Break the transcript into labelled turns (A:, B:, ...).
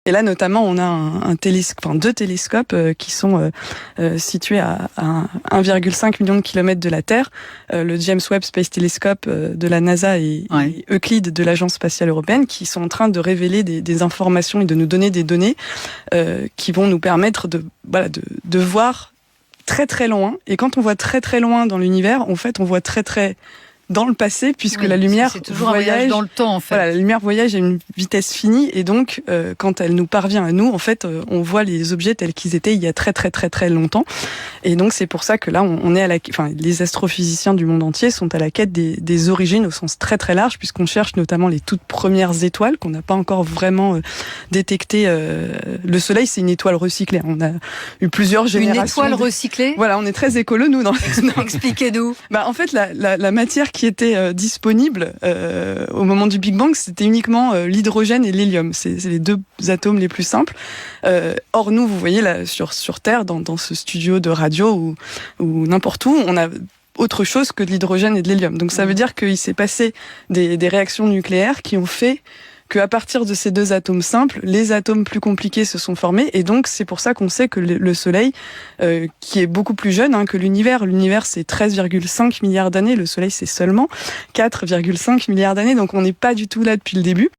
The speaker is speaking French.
A: Et là, notamment, on a deux télescopes qui sont situés à 1,5 million de kilomètres de la Terre, le James Webb Space Telescope de la NASA et Euclid de l'Agence spatiale européenne, qui sont en train de révéler des informations et de nous donner des données qui vont nous permettre de voir très très loin. Et quand on voit très très loin dans l'univers, en fait, on voit très très dans le passé, puisque la lumière
B: c'est toujours un voyage dans le temps, en fait.
A: Voilà, la lumière voyage à une vitesse finie, et donc quand elle nous parvient à nous, en fait, on voit les objets tels qu'ils étaient il y a très très très très longtemps. Et donc c'est pour ça que là, on est les astrophysiciens du monde entier sont à la quête des origines au sens très très large, puisqu'on cherche notamment les toutes premières étoiles qu'on n'a pas encore vraiment détectées. Le Soleil, c'est une étoile recyclée. On a eu plusieurs générations.
B: Une étoile recyclée.
A: Voilà, on est très écolo nous.
B: Expliquez-nous.
A: En fait, la matière qui était disponible au moment du Big Bang, c'était uniquement l'hydrogène et l'hélium. C'est les deux atomes les plus simples. Or, nous, vous voyez, là, sur Terre, dans ce studio de radio ou n'importe où, on a autre chose que de l'hydrogène et de l'hélium. Donc, ça veut dire qu'il s'est passé des réactions nucléaires qui ont fait qu'à partir de ces deux atomes simples, les atomes plus compliqués se sont formés, et donc c'est pour ça qu'on sait que le Soleil, qui est beaucoup plus jeune que l'univers c'est 13,5 milliards d'années, le Soleil c'est seulement 4,5 milliards d'années, donc on n'est pas du tout là depuis le début.